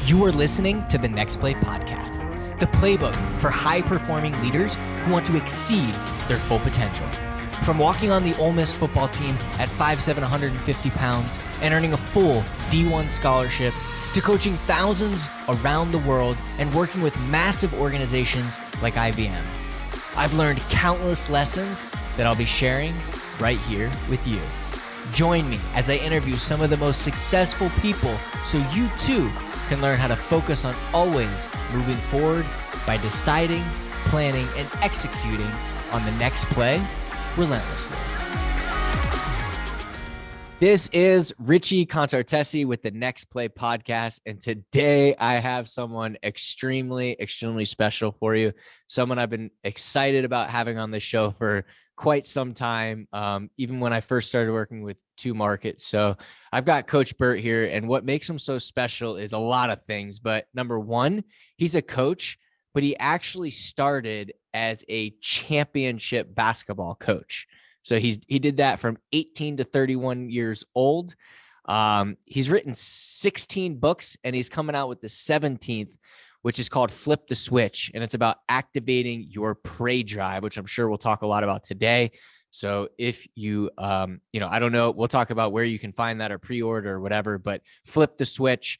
You are listening to the Next Play podcast, the playbook for high-performing leaders who want to exceed their full potential. From walking on the Ole Miss football team at 5'7", 150 pounds and earning a full D1 scholarship, to coaching thousands around the world and working with massive organizations like IBM. I've learned countless lessons that I'll be sharing right here with you. Join me as I interview some of the most successful people so you too can learn how to focus on always moving forward by deciding, planning, and executing on the next play relentlessly. This is Richie Contartesi with the Next Play podcast, and today I have someone extremely special for you, someone I've been excited about having on the show for quite some time, even when I first started working with Two Markets. So I've got Coach Burt here, and what makes him so special is a lot of things, but number one, he's a coach, but he actually started as a championship basketball coach. So he did that from 18 to 31 years old. He's written 16 books, and he's coming out with the 17th, which is called Flip the Switch. And it's about activating your PreDrive, which I'm sure we'll talk a lot about today. So if you, I don't know, we'll talk about where you can find that or pre-order or whatever, but Flip the Switch.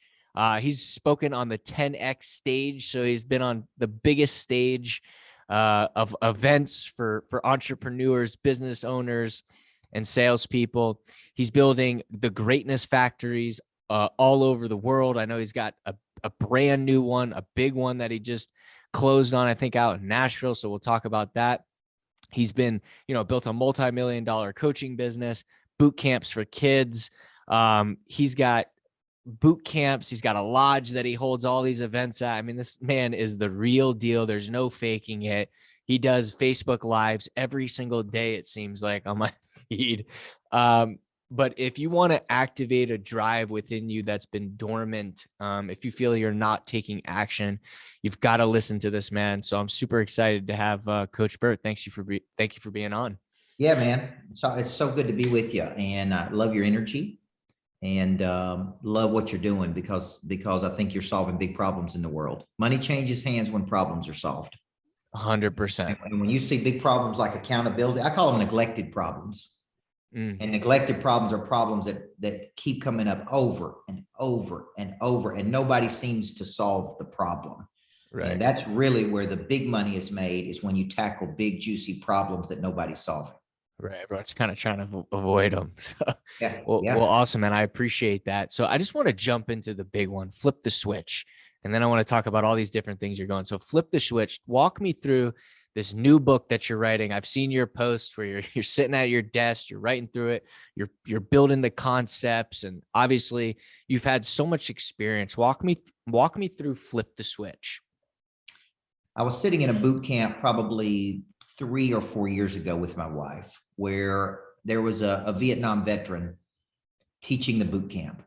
He's spoken on the 10X stage. So he's been on the biggest stage of events for entrepreneurs, business owners, and salespeople. He's building the greatness factories all over the world. I know he's got a brand new one, a big one that he just closed on, I think, out in Nashville. So we'll talk about that. He's been, built a multi-million-dollar coaching business, boot camps for kids. He's got boot camps. He's got a lodge that he holds all these events at. I mean, this man is the real deal. There's no faking it. He does Facebook Lives every single day, it seems like, on my feed. But if you want to activate a drive within you that's been dormant, if you feel you're not taking action, you've got to listen to this man. So I'm super excited to have Coach Burt. Thank you for being on. Yeah, man. So it's so good to be with you, and I love your energy. And love what you're doing because I think you're solving big problems in the world. Money changes hands when problems are solved. 100%. And when you see big problems like accountability, I call them neglected problems. And neglected problems are problems that keep coming up over and over and over, and nobody seems to solve the problem. Right. And that's really where the big money is made, is when you tackle big, juicy problems that nobody's solving. Right. Everyone's kind of trying to avoid them. So, well, awesome, man. I appreciate that. So I just want to jump into the big one, flip the switch. And then I want to talk about all these different things you're going. So flip the switch. Walk me through this new book that you're writing. I've seen your posts where you're sitting at your desk, you're writing through it, you're building the concepts, and obviously you've had so much experience. Walk me through Flip the Switch. I was sitting in a boot camp probably 3 or 4 years ago with my wife, where there was a Vietnam veteran teaching the boot camp.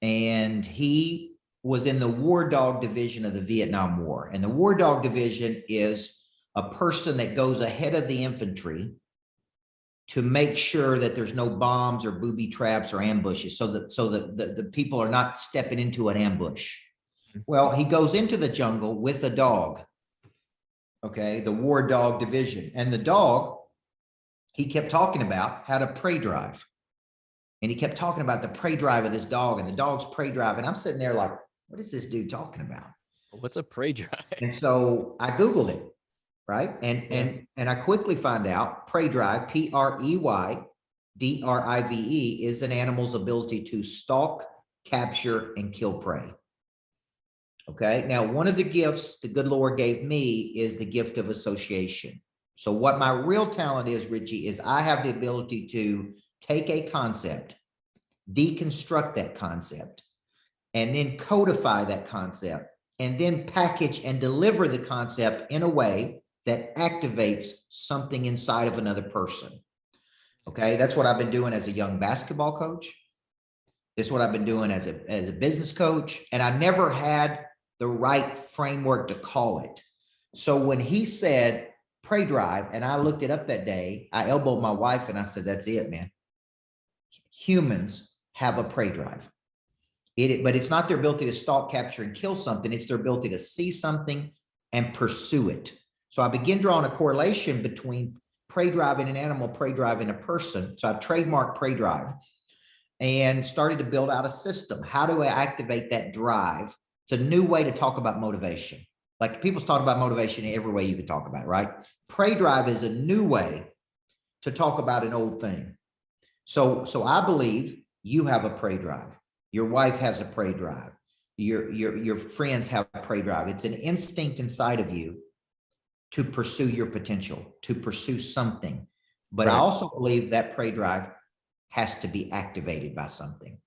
And he was in the War Dog division of the Vietnam War. And the War Dog division is a person that goes ahead of the infantry to make sure that there's no bombs or booby traps or ambushes, so that the people are not stepping into an ambush. Well, he goes into the jungle with a dog. Okay, the War Dog division. And the dog, he kept talking about how to PreDrive. And he kept talking about the PreDrive of this dog and the dog's PreDrive. And I'm sitting there like, what is this dude talking about? What's a PreDrive? And so I Googled it, right? And I quickly find out PreDrive, PREYDRIVE, is an animal's ability to stalk, capture, and kill prey. Okay. Now, one of the gifts the good Lord gave me is the gift of association. So what my real talent is, Richie, is I have the ability to take a concept, deconstruct that concept, and then codify that concept, and then package and deliver the concept in a way that activates something inside of another person. Okay. That's what I've been doing as a young basketball coach. This is what I've been doing as a business coach. And I never had the right framework to call it. So when he said PreDrive, and I looked it up that day, I elbowed my wife and I said, that's it, man. Humans have a PreDrive. But it's not their ability to stalk, capture, and kill something. It's their ability to see something and pursue it. So I begin drawing a correlation between PreDrive in an animal, PreDrive in a person. So I trademarked PreDrive and started to build out a system. How do I activate that drive? It's a new way to talk about motivation. Like people's talk about motivation in every way you can talk about it, right? PreDrive is a new way to talk about an old thing. So I believe you have a PreDrive. Your wife has a PreDrive. Your friends have a PreDrive. It's an instinct inside of you to pursue your potential, to pursue something. But right. I also believe that PreDrive has to be activated by something.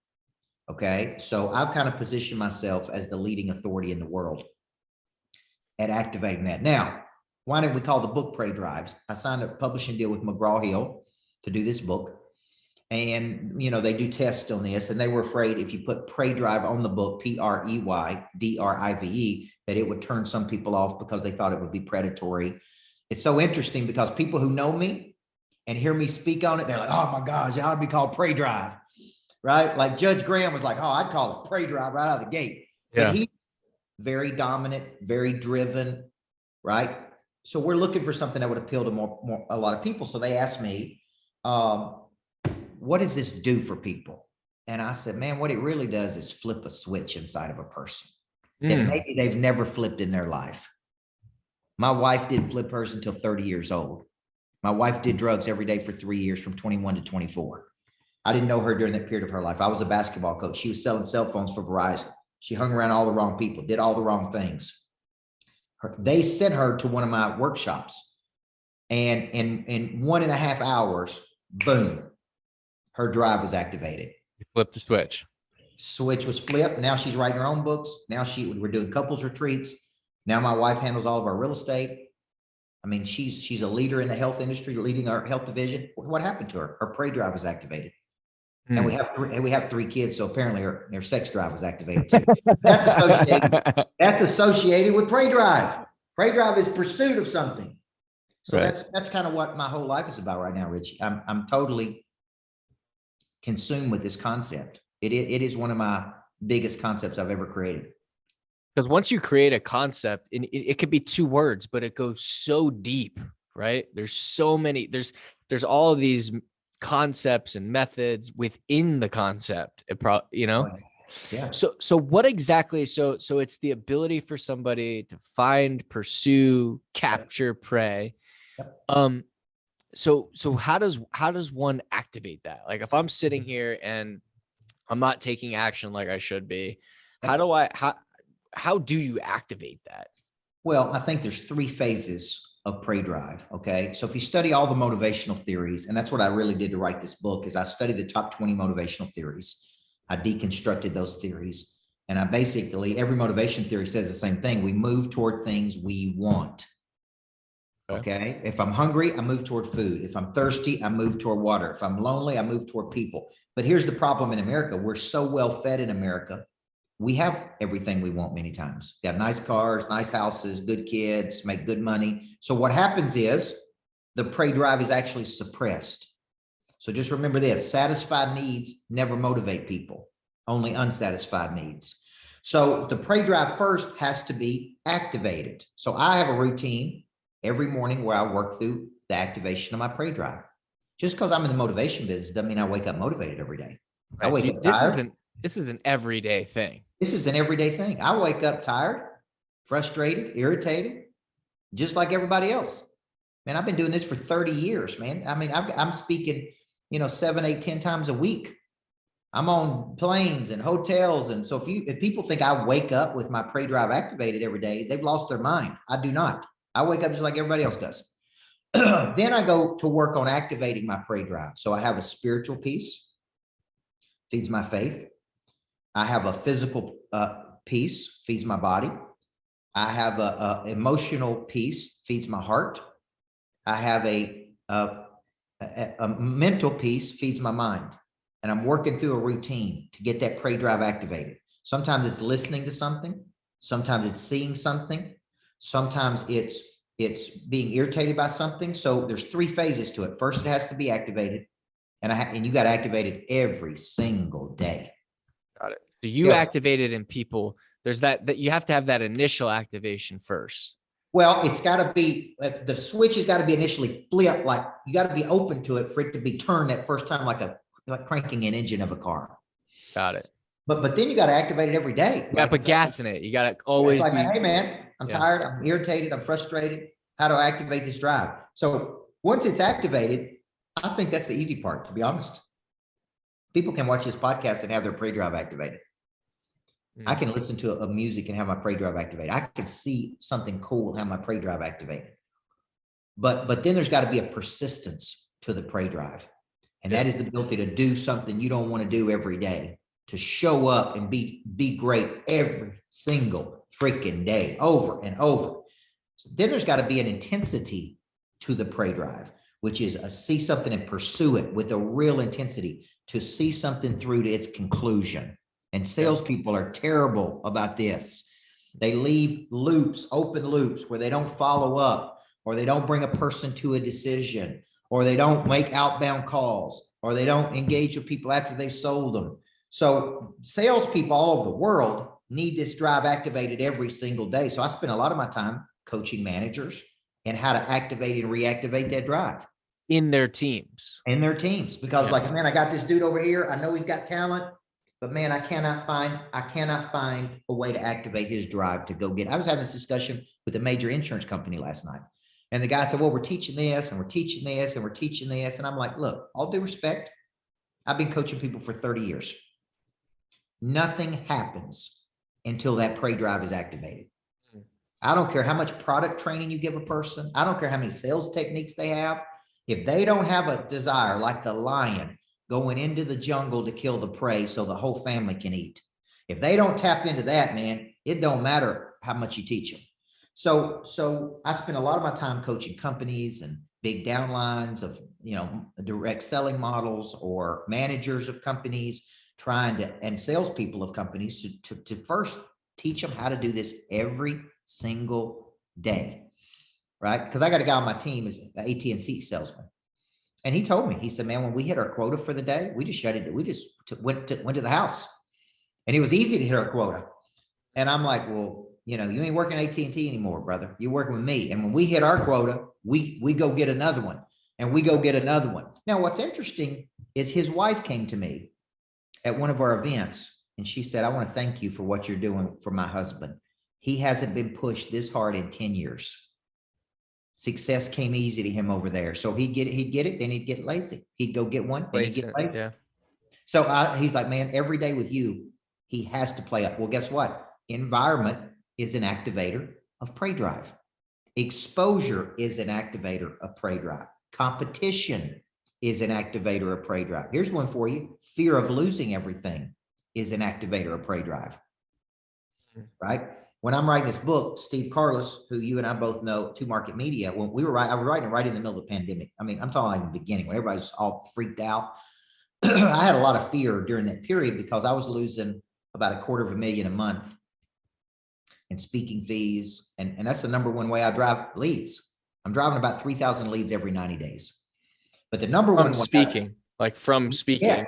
Okay. So I've kind of positioned myself as the leading authority in the world at activating that. Now, why did we call the book PreDrives? I signed a publishing deal with McGraw-Hill to do this book. And, you know, they do tests on this, and they were afraid if you put PreDrive on the book, PREYDRIVE, that it would turn some people off because they thought it would be predatory. It's so interesting because people who know me and hear me speak on it, they're like, oh my gosh, it ought to be called PreDrive, right? Like Judge Graham was like, oh, I'd call it PreDrive right out of the gate. Yeah. But he's very dominant, very driven, right? So we're looking for something that would appeal to a lot of people. So they asked me, what does this do for people? And I said, man, what it really does is flip a switch inside of a person that maybe they've never flipped in their life. My wife didn't flip hers until 30 years old. My wife did drugs every day for 3 years from 21 to 24. I didn't know her during that period of her life. I was a basketball coach. She was selling cell phones for Verizon. She hung around all the wrong people, did all the wrong things. They sent her to one of my workshops, and in 1.5 hours, boom, her drive was activated. You flipped the switch. Switch was flipped. Now she's writing her own books. Now we're doing couples retreats. Now my wife handles all of our real estate. I mean, she's a leader in the health industry, leading our health division. What happened to her? Her PreDrive was activated. And we have 3 kids, so apparently her sex drive was activated too. That's associated with PreDrive. PreDrive is pursuit of something. So right. That's kind of what my whole life is about right now, Richie. I'm totally consumed with this concept. It is one of my biggest concepts I've ever created. Because once you create a concept, it could be 2 words, but it goes so deep, right? There's so many, there's all of these concepts and methods within the concept, Yeah. So what exactly, so it's the ability for somebody to find, pursue, capture, prey. Yep. So how does one activate that? Like if I'm sitting here and I'm not taking action like I should be, how do you activate that? Well, I think there's 3 phases of PreDrive. Okay. So if you study all the motivational theories, and that's what I really did to write this book, is I studied the top 20 motivational theories. I deconstructed those theories. And I basically, every motivation theory says the same thing. We move toward things we want. Okay. If I'm hungry, I move toward food. If I'm thirsty, I move toward water. If I'm lonely, I move toward people. But here's the problem in America. We're so well fed in America. We have everything we want many times. We have nice cars, nice houses, good kids, make good money. So what happens is the PreDrive is actually suppressed. So just remember this: satisfied needs never motivate people, only unsatisfied needs. So the PreDrive first has to be activated. So I have a routine every morning where I work through the activation of my PreDrive. Just because I'm in the motivation business doesn't mean I wake up motivated every day. I wake up tired. This is an everyday thing. This is an everyday thing. I wake up tired, frustrated, irritated, just like everybody else. Man, I've been doing this for 30 years, man. I mean, I'm speaking, 7, 8, 10 times a week. I'm on planes and hotels. And so if people think I wake up with my PreDrive activated every day, they've lost their mind. I do not. I wake up just like everybody else does. Then I go to work on activating my PreDrive. So I have a spiritual piece, feeds my faith. I have a physical piece, feeds my body. I have a emotional piece, feeds my heart. I have a mental piece, feeds my mind. And I'm working through a routine to get that PreDrive activated. Sometimes it's listening to something. Sometimes it's seeing something. Sometimes it's being irritated by something. So there's 3 phases to it. First, it has to be activated. And you got to activate it every single day. Got it. So you Yeah. activated in people. There's that you have to have that initial activation first. Well, it's got to be, the switch has got to be initially flipped. Like you got to be open to it for it to be turned that first time, like cranking an engine of a car. Got it. But then you got to activate it every day. You got to put gas in it. You got to always it's like, be. hey man, I'm tired. I'm irritated. I'm frustrated. How do I activate this drive? So once it's activated, I think that's the easy part, to be honest. People can watch this podcast and have their PreDrive activated. I can listen to a music and have my PreDrive activated. I can see something cool, have my PreDrive activated. But then there's got to be a persistence to the PreDrive. And that is the ability to do something you don't want to do every day, to show up and be great every single freaking day, over and over. So then there's got to be an intensity to the PreDrive, which is see something and pursue it with a real intensity, to see something through to its conclusion. And salespeople are terrible about this. They leave loops, open loops, where they don't follow up, or they don't bring a person to a decision, or they don't make outbound calls, or they don't engage with people after they've sold them. So salespeople all over the world need this drive activated every single day. So I spend a lot of my time coaching managers and how to activate and reactivate that drive in their teams. Because like, man, I got this dude over here. I know he's got talent, but man, I cannot find a way to activate his drive to go get. I was having this discussion with a major insurance company last night. And the guy said, well, we're teaching this and we're teaching this and we're teaching this. And I'm like, look, all due respect, I've been coaching people for 30 years. Nothing happens until that PreDrive is activated. I don't care how much product training you give a person. I don't care how many sales techniques they have. If they don't have a desire, like the lion going into the jungle to kill the prey so the whole family can eat, if they don't tap into that, man, it don't matter how much you teach them. So I spend a lot of my time coaching companies and big downlines of, direct selling models, or managers of companies and salespeople of companies to first teach them how to do this every single day, right? Because I got a guy on my team is an AT&T salesman, and he told me, he said, man, when we hit our quota for the day, we just shut it. We just went to the house, and it was easy to hit our quota. And I'm like, well, you ain't working at AT&T anymore, brother. You're working with me. And when we hit our quota, we go get another one, and we go get another one. Now, what's interesting is his wife came to me at one of our events, and she said, I want to thank you for what you're doing for my husband. He hasn't been pushed this hard in 10 years. Success came easy to him over there. So he'd get it, then he'd get lazy. He'd go get one, then he'd get lazy. Yeah. So he's like, man, every day with you, he has to play up. Well, guess what? Environment is an activator of PreDrive. Exposure is an activator of PreDrive. Competition is an activator of PreDrive. Here's one for you. Fear of losing everything is an activator of PreDrive, right? When I'm writing this book, Steve Carlos, who you and I both know, To Market Media, when we were writing, I was writing right in the middle of the pandemic. I mean, I'm talking like the beginning when everybody's all freaked out. I had a lot of fear during that period because I was losing about $250,000 a month in speaking fees. And that's the number one way I drive leads. I'm driving about 3,000 leads every 90 days. But the number one speaking, from speaking.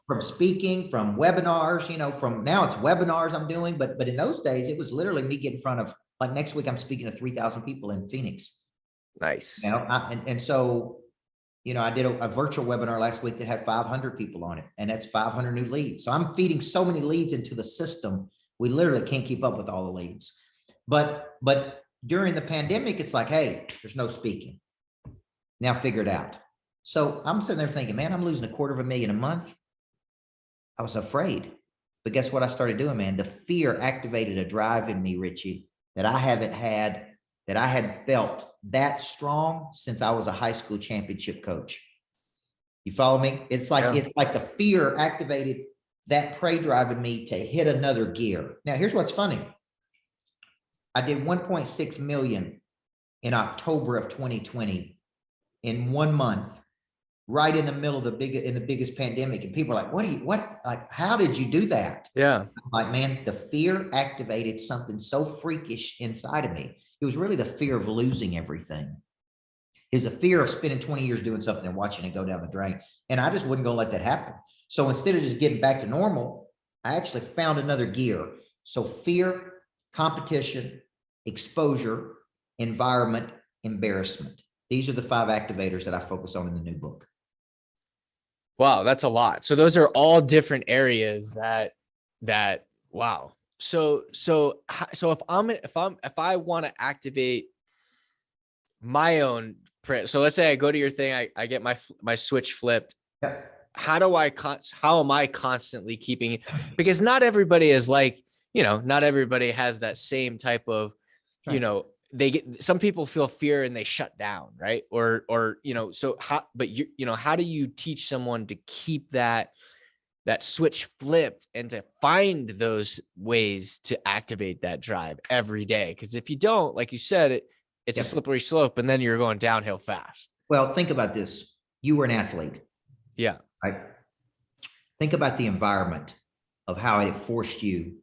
From speaking, from webinars, from now it's webinars I'm doing. But in those days, it was literally me getting in front of, like next week, I'm speaking to 3,000 people in Phoenix. Nice. So, I did a virtual webinar last week that had 500 people on it, and that's 500 new leads. So I'm feeding so many leads into the system. We literally can't keep up with all the leads. But during the pandemic, it's like, hey, there's no speaking. Now figure it out. So I'm sitting there thinking, man, I'm losing $250,000 a month. I was afraid. But guess what I started doing, man? The fear activated a drive in me, Richie, that I had felt that strong since I was a high school championship coach. You follow me? It's like the fear activated that PreDrive in me to hit another gear. Now, here's what's funny. I did 1.6 million in October of 2020 in 1 month, right in the middle of the biggest pandemic. And people are like, how did you do that? Yeah. I'm like, man, the fear activated something so freakish inside of me. It was really the fear of losing everything. Is a fear of spending 20 years doing something and watching it go down the drain. And I just wasn't going to let that happen. So instead of just getting back to normal, I actually found another gear. So fear, competition, exposure, environment, embarrassment. These are the 5 activators that I focus on in the new book. Wow, that's a lot. So those are all different areas that wow. So if I want to activate my own print, so let's say I go to your thing, I get my switch flipped. Yeah. How am I constantly keeping, because not everybody is like, not everybody has that same type of, some people feel fear and they shut down. Right. Or, so how do you teach someone to keep that switch flipped and to find those ways to activate that drive every day? Because if you don't, like you said, it's a slippery slope, and then you're going downhill fast. Well, think about this. You were an athlete. Yeah. Right. Think about the environment of how it forced you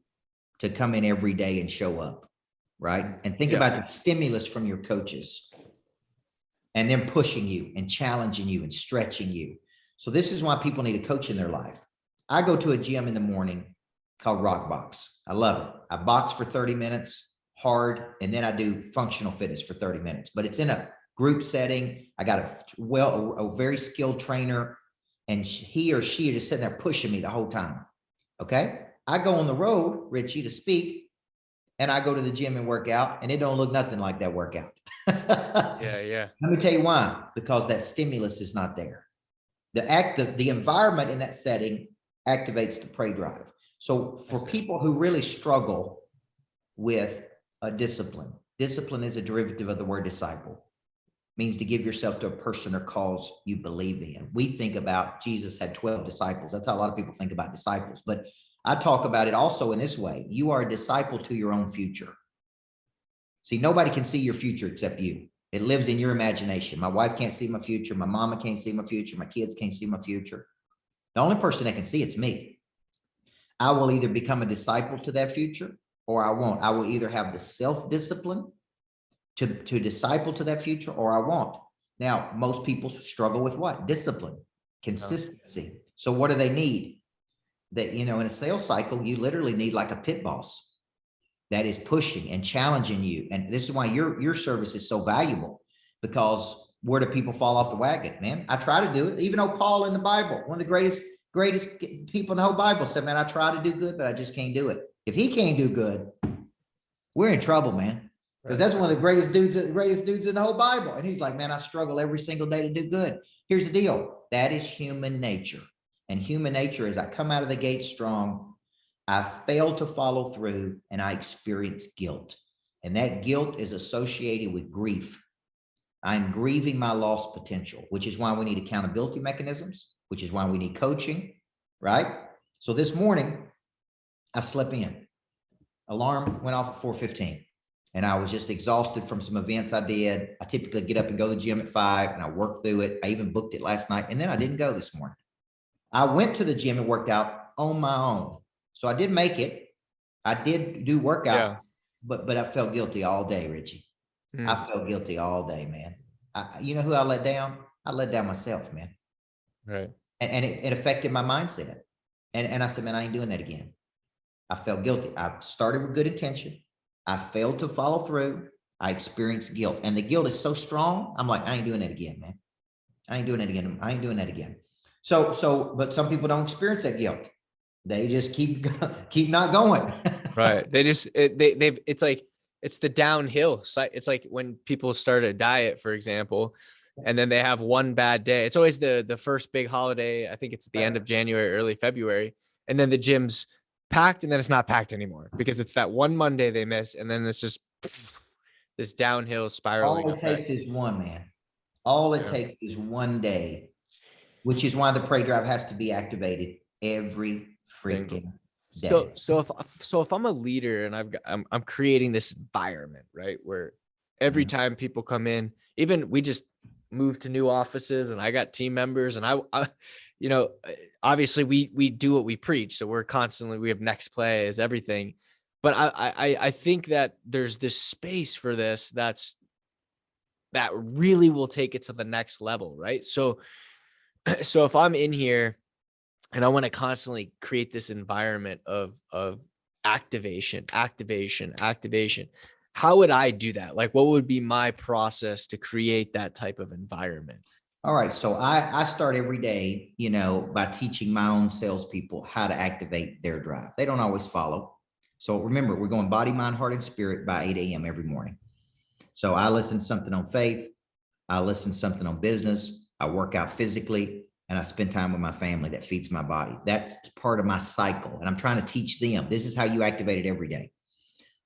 to come in every day and show up. Right. And think about the stimulus from your coaches and them pushing you and challenging you and stretching you. So this is why people need a coach in their life. I go to a gym in the morning called Rock Box. I love it. I box for 30 minutes hard, and then I do functional fitness for 30 minutes, but it's in a group setting. I got a very skilled trainer, and he or she are just sitting there pushing me the whole time. Okay. I go on the road, Richie, to speak, and I go to the gym and work out, and it don't look nothing like that workout. Yeah. Let me tell you why. Because that stimulus is not there. The environment in that setting activates the PreDrive. So for people who really struggle with a discipline is a derivative of the word disciple. It means to give yourself to a person or cause you believe in. We think about Jesus had 12 disciples. That's how a lot of people think about disciples. But I talk about it also in this way. You are a disciple to your own future. See, nobody can see your future except you. It lives in your imagination. My wife can't see my future. My mama can't see my future. My kids can't see my future. The only person that can see it's me. I will either become a disciple to that future or I won't. I will either have the self-discipline to disciple to that future or I won't. Now, most people struggle with what? Discipline, consistency. So what do they need? That, in a sales cycle, you literally need like a pit boss that is pushing and challenging you. And this is why your service is so valuable, because where do people fall off the wagon, man? I try to do it. Even though Paul in the Bible, one of the greatest people in the whole Bible, said, man, I try to do good, but I just can't do it. If he can't do good, we're in trouble, man. Because that's one of the greatest dudes in the whole Bible. And he's like, man, I struggle every single day to do good. Here's the deal. That is human nature. And human nature is I come out of the gate strong, I fail to follow through, and I experience guilt. And that guilt is associated with grief. I'm grieving my lost potential, which is why we need accountability mechanisms, which is why we need coaching, right? So this morning, I slept in. Alarm went off at 4:15. And I was just exhausted from some events I did. I typically get up and go to the gym at 5, and I work through it. I even booked it last night, and then I didn't go this morning. I went to the gym and worked out on my own. So I did make it. I did do workout, but I felt guilty all day, Richie. I felt guilty all day, man. You know who I let down? I let down myself, man. Right. And it affected my mindset. And I said, man, I ain't doing that again. I felt guilty. I started with good intention. I failed to follow through. I experienced guilt. And the guilt is so strong. I'm like, I ain't doing that again, man. I ain't doing it again. I ain't doing that again. So, but some people don't experience that guilt. They just keep not going. Right. They just, it's like, it's the downhill side. It's like when people start a diet, for example, and then they have one bad day. It's always the first big holiday. I think it's the end of January, early February. And then the gym's packed, and then it's not packed anymore because it's that one Monday they miss. And then it's just this downhill spiraling All it effect. takes is one, man. All it takes is one day, which is why the PreDrive has to be activated every freaking day. So if I'm a leader and I'm creating this environment, right, where every time people come in, even we just moved to new offices and I got team members, and I obviously we do what we preach. So we have next play is everything. But I think that there's this space for this that really will take it to the next level, right? So if I'm in here And I want to constantly create this environment of activation. How would I do that? Like, what would be my process to create that type of environment? All right. So I start every day, by teaching my own salespeople how to activate their drive. They don't always follow. So remember, we're going body, mind, heart, and spirit by 8 a.m. every morning. So I listen to something on faith. I listen to something on business. I work out physically, and I spend time with my family that feeds my body. That's part of my cycle. And I'm trying to teach them, this is how you activate it every day.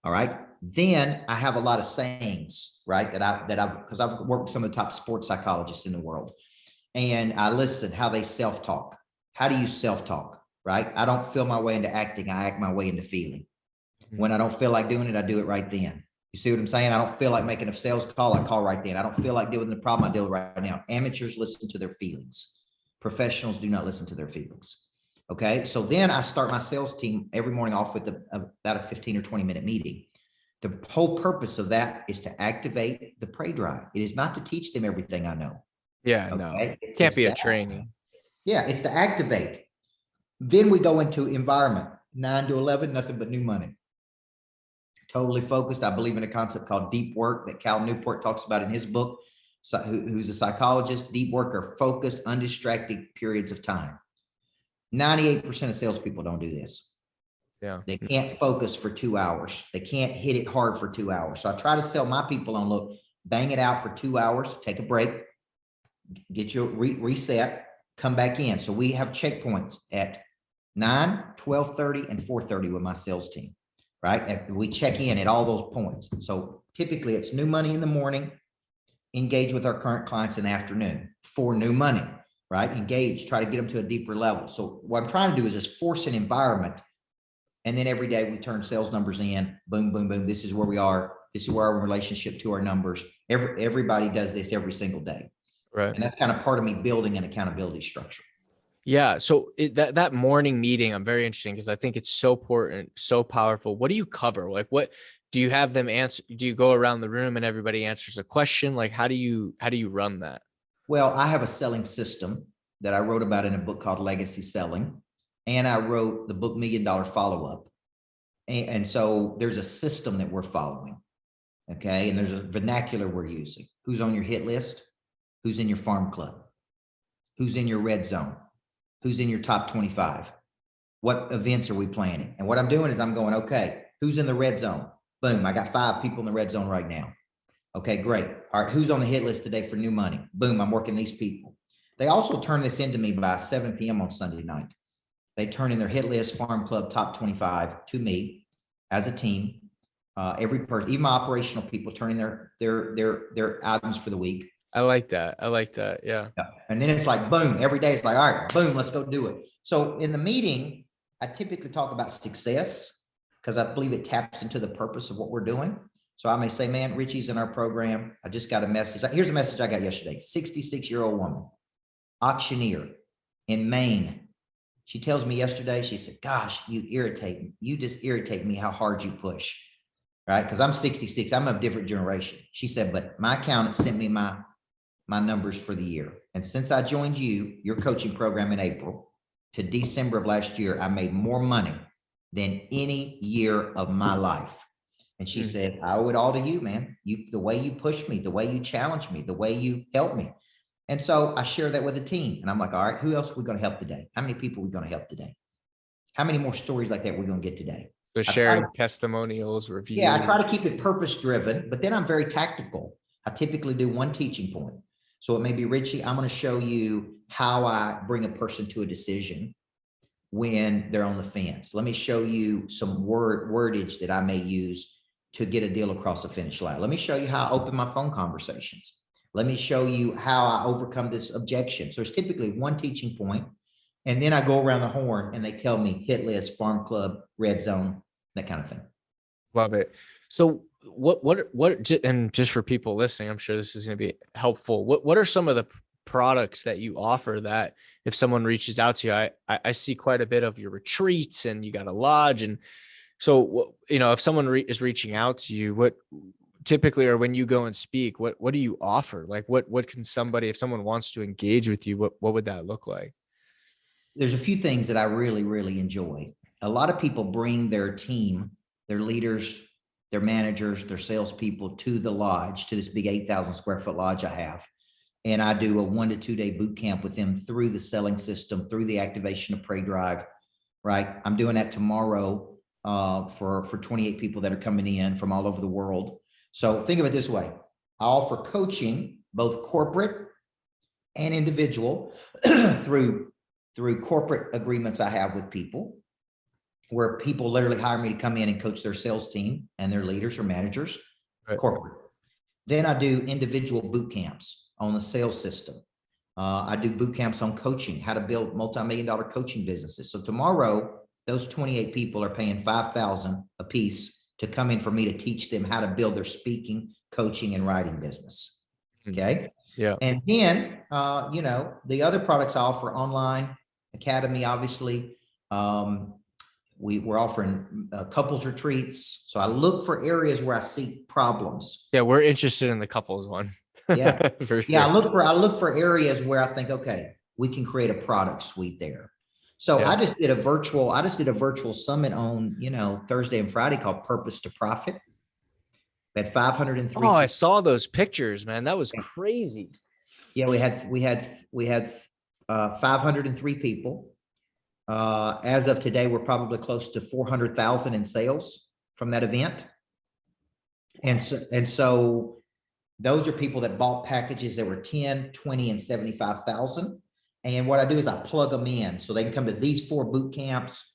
All right. Then I have a lot of sayings, right? Because I've worked with some of the top sports psychologists in the world, and I listen how they self-talk. How do you self-talk, right? I don't feel my way into acting. I act my way into feeling. When I don't feel like doing it, I do it right then. You see what I'm saying? I don't feel like making a sales call. I call right then. I don't feel like dealing with the problem. I deal right now. Amateurs listen to their feelings. Professionals do not listen to their feelings. Okay. So then I start my sales team every morning off with about a 15 or 20-minute meeting. The whole purpose of that is to activate the PreDrive. It is not to teach them everything I know. Yeah, Okay? no, can't be a training. Yeah, it's to activate. Then we go into environment, 9 to 11, nothing but new money. Totally focused. I believe in a concept called deep work that Cal Newport talks about in his book, who's a psychologist. Deep work are focused, undistracted periods of time. 98% of salespeople don't do this. Yeah. They can't focus for 2 hours. They can't hit it hard for 2 hours. So I try to sell my people on, look, bang it out for 2 hours, take a break, get your reset, come back in. So we have checkpoints at 9, 12:30, and 4:30 with my sales team, right? We check in at all those points. So typically it's new money in the morning, engage with our current clients in the afternoon for new money, right? Engage, try to get them to a deeper level. So what I'm trying to do is just force an environment. And then every day we turn sales numbers in, boom, boom, boom. This is where we are. This is where our relationship to our numbers. Everybody does this every single day. Right. And that's kind of part of me building an accountability structure. Yeah. So that morning meeting, I'm very interesting because I think it's so important, so powerful. What do you cover? Like, what do you have them answer? Do you go around the room and everybody answers a question? Like, how do you run that? Well, I have a selling system that I wrote about in a book called Legacy Selling. And I wrote the book $1 Million Follow-Up. And so there's a system that we're following. Okay. And there's a vernacular we're using. Who's on your hit list? Who's in your farm club? Who's in your red zone? Who's in your top 25? What events are we planning? And what I'm doing is I'm going, okay, who's in the red zone? Boom. I got 5 people in the red zone right now. Okay, great. All right. Who's on the hit list today for new money? Boom. I'm working these people. They also turn this into me by 7 p.m. on Sunday night. They turn in their hit list, farm club, top 25 to me as a team. Every person, even my operational people, turning their items for the week. I like that. Yeah. And then it's like, boom, every day it's like, all right, boom, let's go do it. So in the meeting, I typically talk about success because I believe it taps into the purpose of what we're doing. So I may say, man, Richie's in our program. I just got a message. Here's a message I got yesterday. 66-year-old woman, auctioneer in Maine. She tells me yesterday, she said, gosh, you irritate me. You just irritate me how hard you push, right? Because I'm 66. I'm of a different generation. She said, but my accountant sent me my numbers for the year. And since I joined your coaching program in April to December of last year, I made more money than any year of my life. And she said, I owe it all to you, man. The way you push me, the way you challenge me, the way you help me. And so I share that with a team. And I'm like, all right, who else are we going to help today? How many people are we going to help today? How many more stories like that we're going to get today? So sharing testimonials, reviews. Yeah, I try to keep it purpose driven, but then I'm very tactical. I typically do one teaching point. So it may be, Richie, I'm going to show you how I bring a person to a decision when they're on the fence. Let me show you some wordage that I may use to get a deal across the finish line. Let me show you how I open my phone conversations. Let me show you how I overcome this objection. So it's typically one teaching point, and then I go around the horn and they tell me hit list, farm club, red zone, that kind of thing. Love it. So what, and just for people listening, I'm sure this is going to be helpful. What are some of the products that you offer that if someone reaches out to you, I see quite a bit of your retreats and you got a lodge. And so, if someone is reaching out to you, what typically, or when you go and speak, what do you offer? Like what can somebody, if someone wants to engage with you, what would that look like? there's a few things that I really, really enjoy. A lot of people bring their team, their leaders, their managers, their salespeople to the lodge, to this big 8,000 square foot lodge I have. And I do a 1 to 2 day boot camp with them through the selling system, through the activation of PreDrive, right? I'm doing that tomorrow for 28 people that are coming in from all over the world. So think of it this way. I offer coaching, both corporate and individual, through corporate agreements I have with people, where people literally hire me to come in and coach their sales team and their leaders or managers, right. Corporate. Then I do individual boot camps on the sales system. I do boot camps on coaching, how to build multi-million-dollar coaching businesses. So tomorrow, those 28 people are paying $5,000 a piece to come in for me to teach them how to build their speaking, coaching, and writing business. Okay. Yeah. And then, the other products I offer online, Academy, obviously. We're offering couples retreats. So I look for areas where I see problems. Yeah, we're interested in the couples one. Yeah, for sure. Yeah, I look for areas where I think, okay, we can create a product suite there. So yeah. I just did a virtual summit on, Thursday and Friday called Purpose to Profit. We had 503. Oh, I saw those pictures, man. That was crazy. Yeah, we had 503 people. As of today, we're probably close to 400,000 in sales from that event. And so those are people that bought packages that were 10, 20, and 75,000. And what I do is I plug them in so they can come to these 4 boot camps.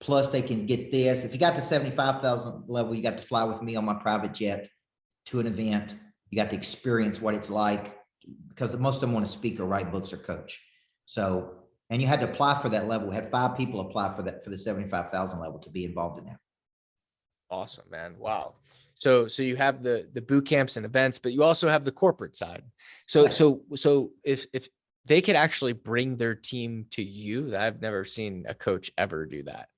Plus they can get this. If you got the 75,000 level, you got to fly with me on my private jet to an event. You got to experience what it's like, because most of them want to speak or write books or coach. So, and you had to apply for that level. We had 5 people apply for that, for the 75,000 level, to be involved in that. Awesome, man. Wow. So you have the boot camps and events, but you also have the corporate side. So, right. So if they could actually bring their team to you, I've never seen a coach ever do that.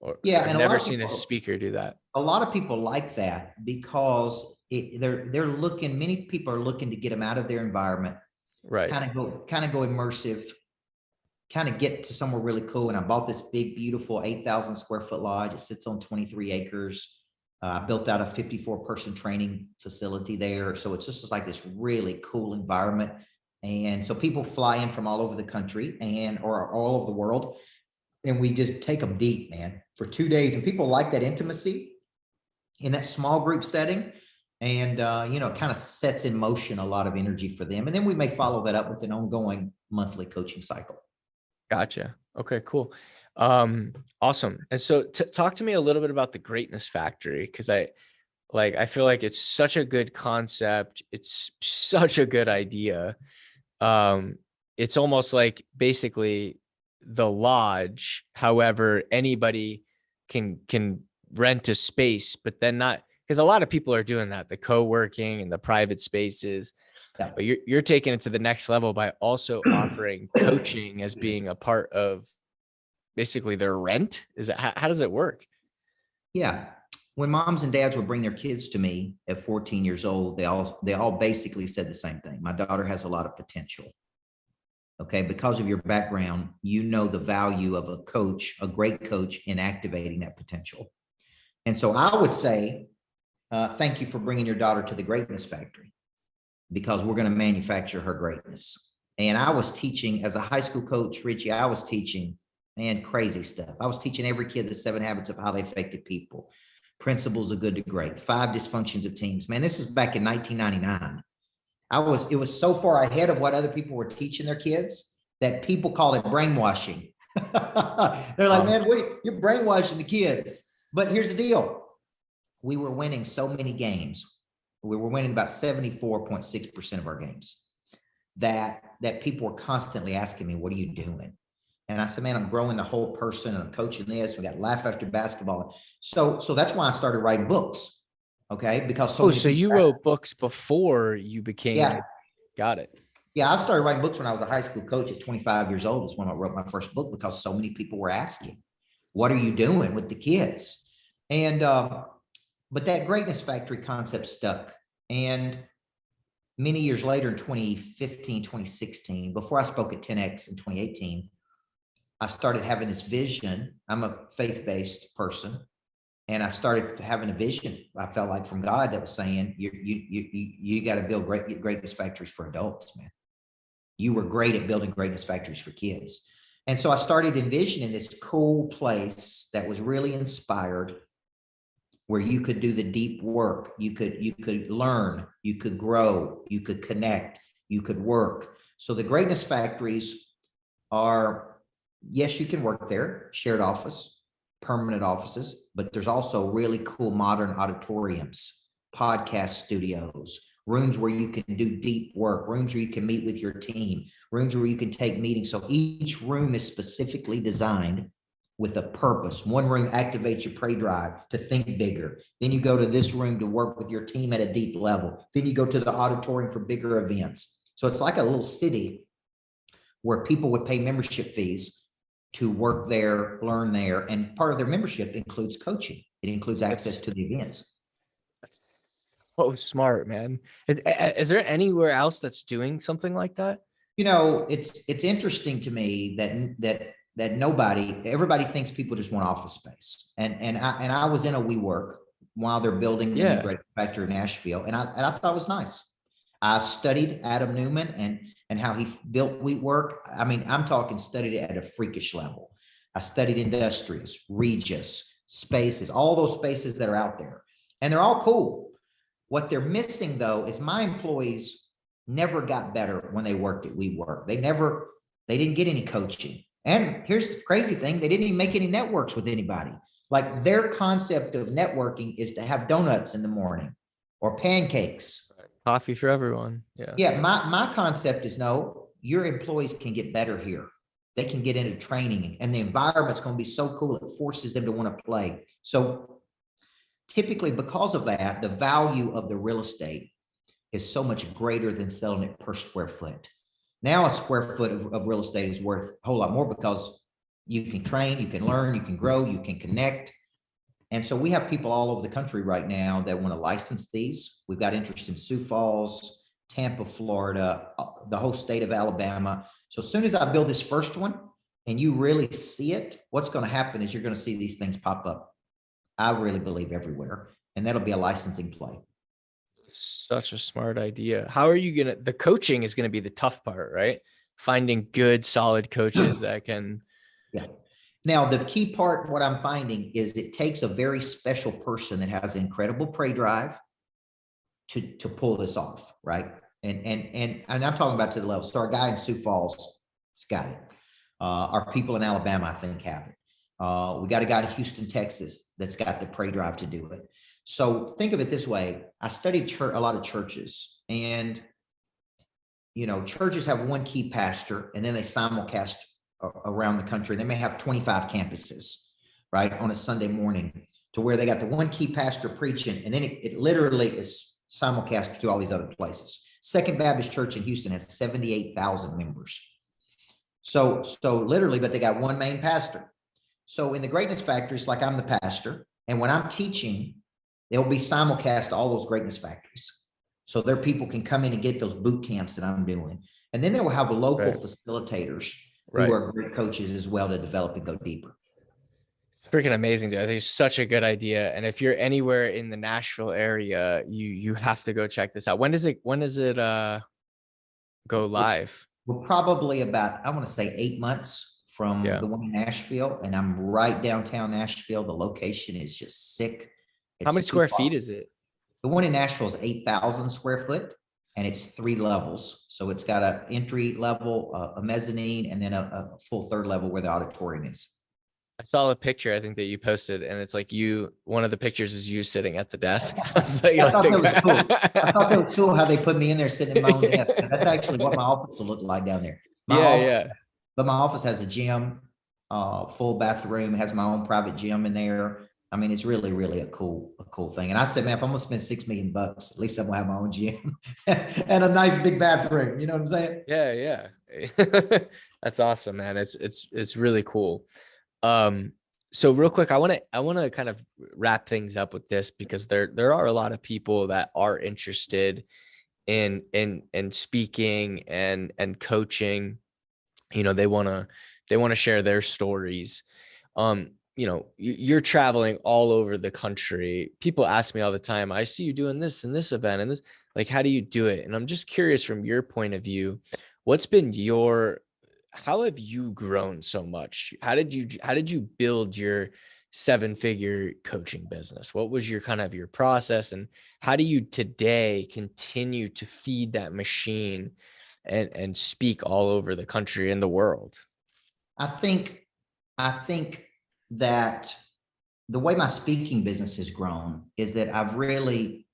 Or yeah, I've never seen a speaker do that. A lot of people like that because they're looking, many people are looking to get them out of their environment, right? Kind of go immersive, kind of get to somewhere really cool. And I bought this big, beautiful 8,000 square foot lodge. It sits on 23 acres. I built out a 54-person training facility there. So it's just like this really cool environment. And so people fly in from all over the country or all over the world. And we just take them deep, man, for 2 days. And people like that intimacy in that small group setting. And, it kind of sets in motion a lot of energy for them. And then we may follow that up with an ongoing monthly coaching cycle. Gotcha. Okay, cool. Awesome. And so talk to me a little bit about the Greatness Factory, because I feel like it's such a good concept. It's such a good idea. It's almost like basically the lodge. However, anybody can rent a space, but then not, because a lot of people are doing that, the co-working and the private spaces. Yeah. But you're taking it to the next level by also offering coaching as being a part of basically their rent. Is that how does it work? Yeah. When moms and dads would bring their kids to me at 14 years old, they all basically said the same thing. My daughter has a lot of potential. Okay. Because of your background, the value of a coach, a great coach, in activating that potential. And so I would say, thank you for bringing your daughter to the Greatness Factory, because we're going to manufacture her greatness. And I was teaching as a high school coach, Richie, I was teaching, man, crazy stuff. I was teaching every kid the 7 habits of highly effective people, principles of good to great, 5 dysfunctions of teams. Man, this was back in 1999. It was so far ahead of what other people were teaching their kids that people call it brainwashing. They're like, man, you're brainwashing the kids. But here's the deal. We were winning so many games. We were winning about 74.6% of our games that people were constantly asking me, what are you doing? And I said, man, I'm growing the whole person and I'm coaching this. We got Laugh After Basketball. So that's why I started writing books. Okay. Because so you wrote books before you became. Yeah. Got it. Yeah. I started writing books when I was a high school coach at 25 years old is when I wrote my first book, because so many people were asking, what are you doing with the kids? And, but that Greatness Factory concept stuck. And many years later in 2015, 2016, before I spoke at 10X in 2018, I started having this vision. I'm a faith-based person. And I started having a vision, I felt like, from God, that was saying, you got to build greatness factories for adults, man. You were great at building greatness factories for kids. And so I started envisioning this cool place that was really inspired, where you could do the deep work. You could learn, you could grow, you could connect, you could work. So the greatness factories are, yes, you can work there, shared office, permanent offices, but there's also really cool modern auditoriums, podcast studios, rooms where you can do deep work, rooms where you can meet with your team, rooms where you can take meetings. So each room is specifically designed with a purpose. One room activates your PreDrive to think bigger. Then you go to this room to work with your team at a deep level. Then you go to the auditorium for bigger events. So it's like a little city where people would pay membership fees to work there, learn there. And part of their membership includes coaching. It includes access to the events. Oh, smart, man. Is there anywhere else that's doing something like that? You know, it's interesting to me that everybody thinks people just want office space. And I was in a WeWork while they're building the new great factory in Nashville, and I thought it was nice. I've studied Adam Newman and how he built WeWork. I mean, I'm talking studied it at a freakish level. I studied Industrious, Regis, Spaces, all those spaces that are out there, and they're all cool. What they're missing, though, is my employees never got better when they worked at WeWork. They didn't get any coaching. And here's the crazy thing, they didn't even make any networks with anybody. Like, their concept of networking is to have donuts in the morning or pancakes. Coffee for everyone. Yeah. Yeah. My concept is, no, your employees can get better here. They can get into training, and the environment's going to be so cool, it forces them to want to play. So typically, because of that, the value of the real estate is so much greater than selling it per square foot. Now a square foot of real estate is worth a whole lot more, because you can train, you can learn, you can grow, you can connect. And so we have people all over the country right now that want to license these. We've got interest in Sioux Falls, Tampa, Florida, the whole state of Alabama. So as soon as I build this first one and you really see it, what's going to happen is you're going to see these things pop up, I really believe, everywhere. And that'll be a licensing play. Such a smart idea. How are you the coaching is going to be the tough part, right? Finding good, solid coaches that can. Yeah. Now, the key part, what I'm finding, is it takes a very special person that has incredible PreDrive to pull this off, right? And I'm talking about to the level. So our guy in Sioux Falls has got it. Our people in Alabama, I think, have it. We got a guy in Houston, Texas, that's got the PreDrive to do it. So think of it this way. I studied a lot of churches, and, you know, churches have one key pastor, and then they simulcast around the country. They may have 25 campuses, right, on a Sunday morning, to where they got the one key pastor preaching, and then it literally is simulcast to all these other places. Second Baptist Church in Houston has 78,000 members. So literally, but they got one main pastor. So in the greatness factories, like, I'm the pastor, and when I'm teaching, they'll be simulcast to all those greatness factories. So their people can come in and get those boot camps that I'm doing. And then they will have local facilitators who are great coaches as well, to develop and go deeper. It's freaking amazing, dude. I think it's such a good idea. And if you're anywhere in the Nashville area, you have to go check this out. When does it go live? We're probably about, I want to say, 8 months from the one in Nashville, and I'm right downtown Nashville. The location is just sick. How many square feet is it? The one in Nashville is 8,000 square foot, and it's 3 levels. So it's got an entry level, a mezzanine, and then a full 3rd level where the auditorium is. I saw a picture, I think, that you posted, and it's like one of the picturs is you sitting at the desk. So I thought that was cool. I thought that was cool how they put me in there sitting in my own desk. That's actually what my office will look like down there. But my office has a gym, full bathroom, has my own private gym in there. I mean, it's really, really a cool thing. And I said, man, if I'm gonna spend $6 million, at least I'm gonna have my own gym and a nice big bathroom. You know what I'm saying? Yeah. That's awesome, man. It's really cool. So real quick, I want to kind of wrap things up with this, because there are a lot of people that are interested in speaking and coaching. You know, they want to They want to share their stories. You're traveling all over the country. People ask me all the time, I see you doing this and this event and this, like, how do you do it? And I'm just curious from your point of view, how have you grown so much? How did you build your 7-figure coaching business? What was your process, and how do you today continue to feed that machine and speak all over the country and the world? I think that the way my speaking business has grown is that I've really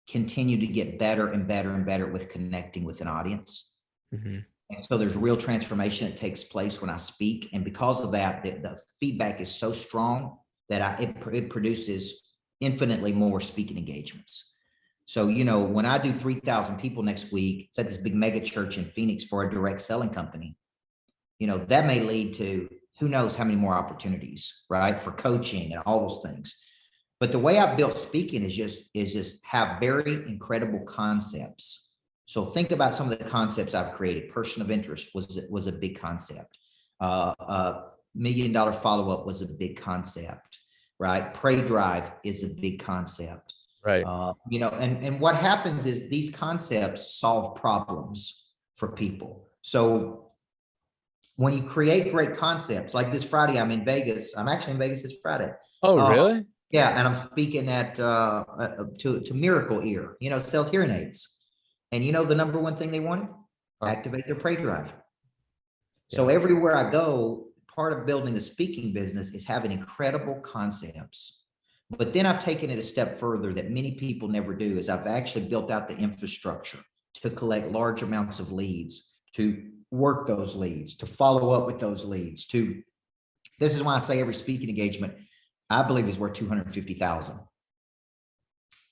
continued to get better and better and better with connecting with an audience. Mm-hmm. And so there's real transformation that takes place when I speak. And because of that, the feedback is so strong that it produces infinitely more speaking engagements. So, when I do 3,000 people next week, it's at this big mega church in Phoenix for a direct selling company, that may lead to who knows how many more opportunities, right? For coaching and all those things. But the way I've built speaking is just have very incredible concepts. So think about some of the concepts I've created. Person of interest was a big concept. $1 million follow-up was a big concept, right? PreDrive is a big concept. Right. And what happens is these concepts solve problems for people. So when you create great concepts, like this Friday, I'm in Vegas. I'm actually in Vegas this Friday. Oh, really? Yeah, and I'm speaking at to Miracle Ear, sells hearing aids. And the number one thing they want? Activate their PreDrive. So everywhere I go, part of building a speaking business is having incredible concepts. But then I've taken it a step further that many people never do, is I've actually built out the infrastructure to collect large amounts of leads, to work those leads, to follow up with those leads. This is why I say every speaking engagement, I believe, is worth 250,000.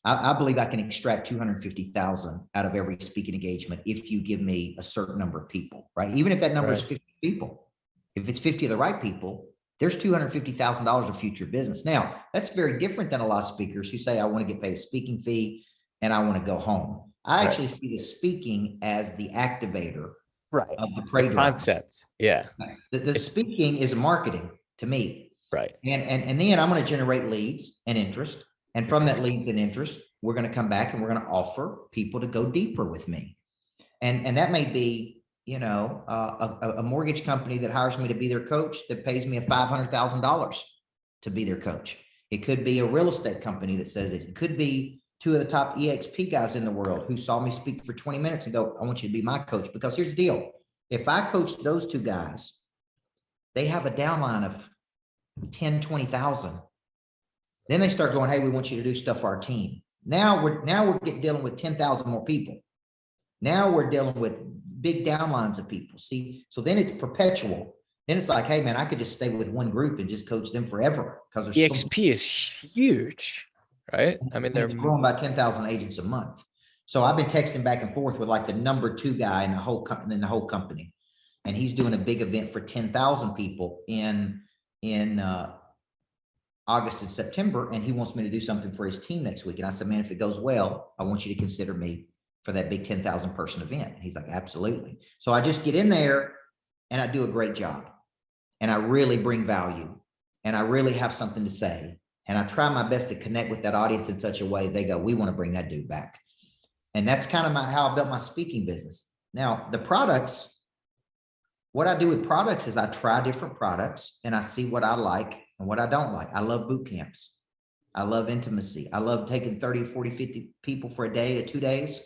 I believe I can extract 250,000 out of every speaking engagement if you give me a certain number of people, right? Even if that number is 50 people, if it's 50 of the right people, there's $250,000 of future business. Now, that's very different than a lot of speakers who say, I want to get paid a speaking fee and I want to go home. I actually see the speaking as the activator of the PreDrive concept. Yeah. The speaking is marketing to me. Right. And then I'm going to generate leads and interest. And from that leads and interest, we're going to come back and we're going to offer people to go deeper with me. And that may be, a mortgage company that hires me to be their coach that pays me $500,000 to be their coach. It could be a real estate company that says it. It could be two of the top EXP guys in the world who saw me speak for 20 minutes and go, I want you to be my coach. Because here's the deal. If I coach those two guys, they have a downline of 10, 20,000. Then they start going, hey, we want you to do stuff for our team. Now we're dealing with 10,000 more people. Now we're dealing with big downlines of people. See, so then it's perpetual. Then it's like, hey man, I could just stay with one group and just coach them forever. Because EXP is huge, right? I mean, they're growing by 10,000 agents a month. So I've been texting back and forth with like the number 2 guy in the whole company. And he's doing a big event for 10,000 people in August and September, and he wants me to do something for his team next week. And I said, man, if it goes well, I want you to consider me for that big 10,000 person event. And he's like, absolutely. So I just get in there and I do a great job, and I really bring value, and I really have something to say. And I try my best to connect with that audience in such a way they go, we want to bring that dude back. And that's kind of how I built my speaking business. Now, the products, what I do with products is I try different products and I see what I like and what I don't like. I love boot camps. I love intimacy. I love taking 30, 40, 50 people for a day to 2 days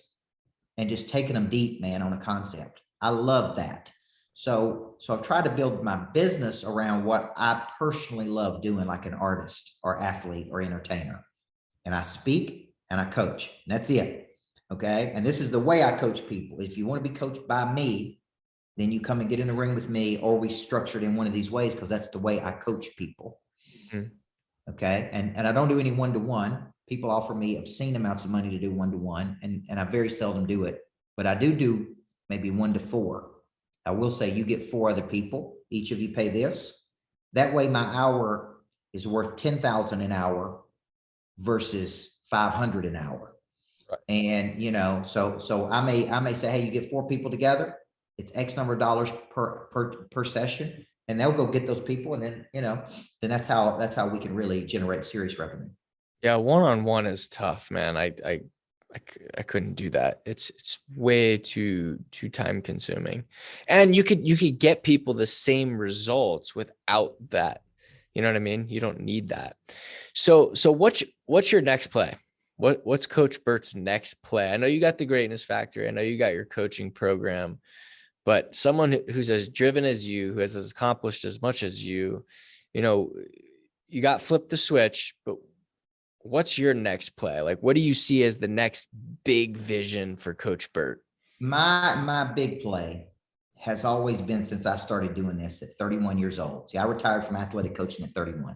and just taking them deep, man, on a concept. I love that. So I've tried to build my business around what I personally love doing, like an artist or athlete or entertainer. And I speak and I coach. And that's it. Okay. And this is the way I coach people. If you want to be coached by me, then you come and get in the ring with me, or we structure it in one of these ways, because that's the way I coach people. Mm-hmm. Okay. And I don't do any one-to-one. People offer me obscene amounts of money to do one-to-one, and I very seldom do it, but I do maybe 1 to 4. I will say you get 4 other people. Each of you pay this. That way my hour is worth 10,000 an hour versus 500 an hour. Right. And, so I may say, hey, you get 4 people together. It's X number of dollars per session. and they'll go get those people. And then, then that's how we can really generate serious revenue. Yeah. One-on-one is tough, man. I couldn't do that. It's way too time consuming. And you could get people the same results without that. You know what I mean? You don't need that. So what's your next play? What's Coach Burt's next play? I know you got the greatness factor. I know you got your coaching program, but someone who's as driven as you, who has accomplished as much as you got flipped the switch, but what's your next play? Like, what do you see as the next big vision for Coach Burt? My big play has always been, since I started doing this at 31 years old. See, I retired from athletic coaching at 31.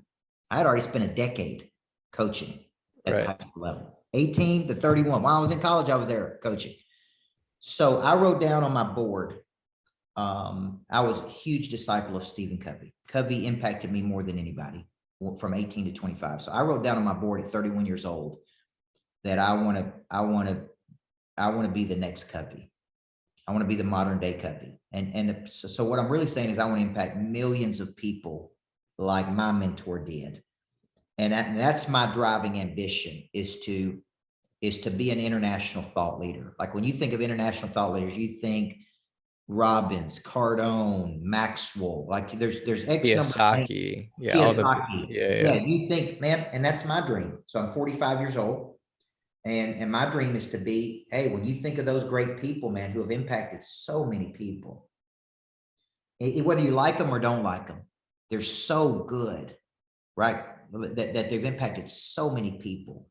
I had already spent a decade coaching at the high school level, 18 to 31. While I was in college, I was there coaching. So I wrote down on my board, I was a huge disciple of Stephen Covey. Covey impacted me more than anybody from 18 to 25. So I wrote down on my board at 31 years old that I want to be the next Covey. I want to be the modern day Covey. So what I'm really saying is I want to impact millions of people like my mentor did. And that's my driving ambition, is to be an international thought leader. Like when you think of international thought leaders, you think Robbins, Cardone, Maxwell, like there's X Kiyosaki. Yeah. You think, man, and that's my dream. So I'm 45 years old. And my dream is to be, hey, when you think of those great people, man, who have impacted so many people, whether you like them or don't like them, they're so good, right? That they've impacted so many people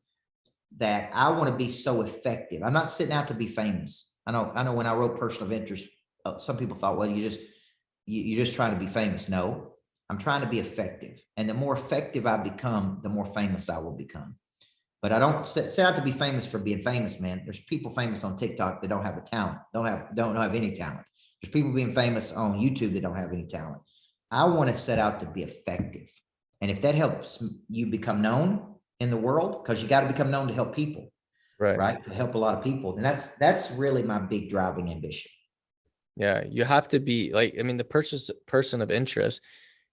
that I want to be so effective. I'm not sitting out to be famous. I know when I wrote Personal Interest, some people thought, well, you're just trying to be famous. No, I'm trying to be effective. And the more effective I become, the more famous I will become. But I don't set out to be famous for being famous, man. There's people famous on TikTok that don't have a talent, don't have any talent. There's people being famous on YouTube that don't have any talent. I want to set out to be effective. And if that helps you become known in the world, because you got to become known to help people, right? To help a lot of people. And that's really my big driving ambition. Yeah. You have to be like, I mean, the person of interest,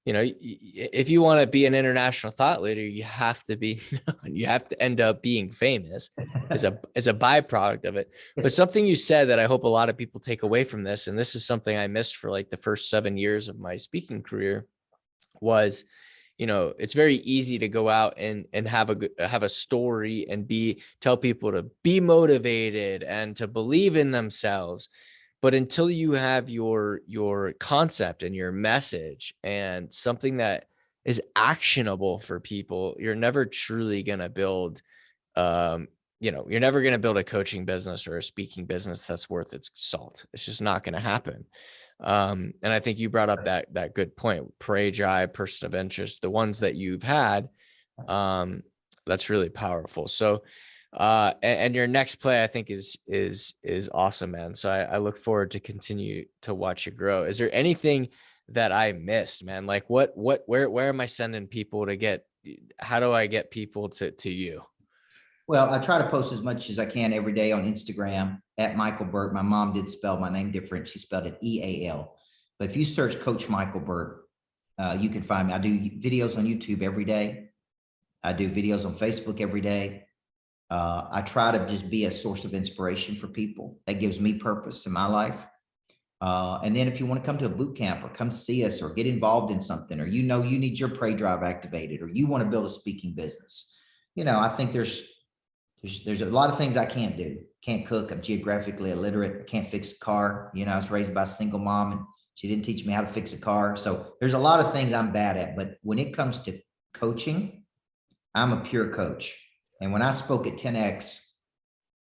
if you want to be an international thought leader, you have to be, you have to end up being famous as a byproduct of it. But something you said that I hope a lot of people take away from this, and this is something I missed for like the first 7 years of my speaking career, was, it's very easy to go out and have a story and tell people to be motivated and to believe in themselves. But until you have your concept and your message and something that is actionable for people, you're never truly going to build, you're never going to build a coaching business or a speaking business that's worth its salt. It's just not going to happen. And I think you brought up that good point, PreDrive, person of interest, the ones that you've had, that's really powerful. So, and your next play, I think is awesome, man. So I look forward to continue to watch you grow. Is there anything that I missed, man? Like where am I sending people how do I get people to you? Well, I try to post as much as I can every day on Instagram at Michael Burt. My mom did spell my name different. She spelled it EAL. But if you search Coach Michael Burt, you can find me. I do videos on YouTube every day. I do videos on Facebook every day. I try to just be a source of inspiration for people. That gives me purpose in my life. And then if you want to come to a boot camp or come see us or get involved in something, or you need your PreDrive activated, or you want to build a speaking business, I think there's a lot of things I can't do. Can't cook. I'm geographically illiterate. I can't fix a car. I was raised by a single mom and she didn't teach me how to fix a car. So there's a lot of things I'm bad at. But when it comes to coaching, I'm a pure coach. And when I spoke at 10X,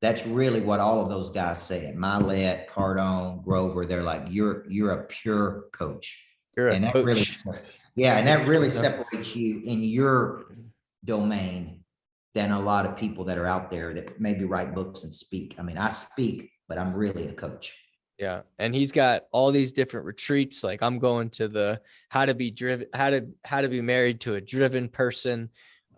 that's really what all of those guys said. Milet, Cardone, Grover, they're like, you're a pure coach. And that really separates you in your domain than a lot of people that are out there that maybe write books and speak. I mean, I speak, but I'm really a coach. Yeah. And he's got all these different retreats. Like I'm going to the how to be married to a driven person.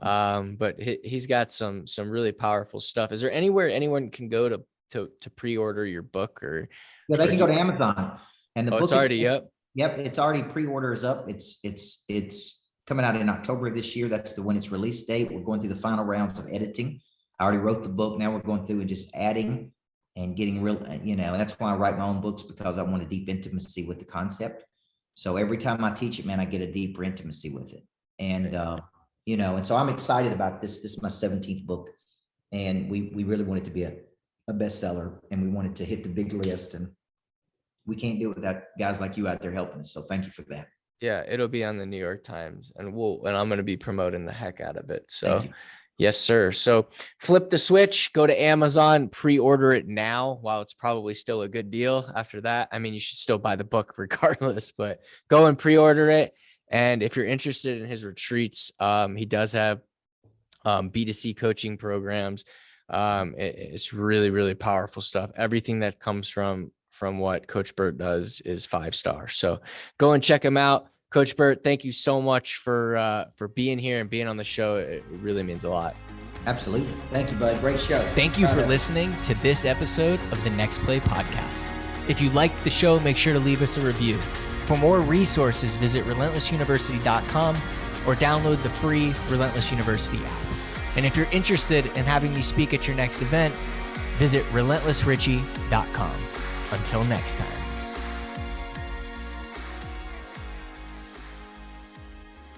But he's got some really powerful stuff. Is there anywhere anyone can go to pre-order your book? Or yeah, they can go to Amazon, and the book is already up. Yep, it's already pre-orders up. It's coming out in October of this year. That's when its release date. We're going through the final rounds of editing. I already wrote the book. Now we're going through and just adding and getting real, and that's why I write my own books, because I want a deep intimacy with the concept. So every time I teach it, man, I get a deeper intimacy with it. And, and so I'm excited about this. This is my 17th book, and we really want it to be a bestseller, and we want it to hit the big list, and we can't do it without guys like you out there helping us. So thank you for that. Yeah, it'll be on the New York Times, and I'm going to be promoting the heck out of it. So yes, sir. So flip the switch, go to Amazon, pre-order it now while it's probably still a good deal. After that, I mean, you should still buy the book regardless, but go and pre-order it. And if you're interested in his retreats, he does have B2C coaching programs. It's really, really powerful stuff. Everything that comes from what Coach Burt does is 5-star. So go and check him out. Coach Burt, thank you so much for being here and being on the show. It really means a lot. Absolutely. Thank you, bud. Great show. Thank you for listening to this episode of the Next Play podcast. If you liked the show, make sure to leave us a review. For more resources, visit relentlessuniversity.com or download the free Relentless University app. And if you're interested in having me speak at your next event, visit relentlessrichie.com. Until next time.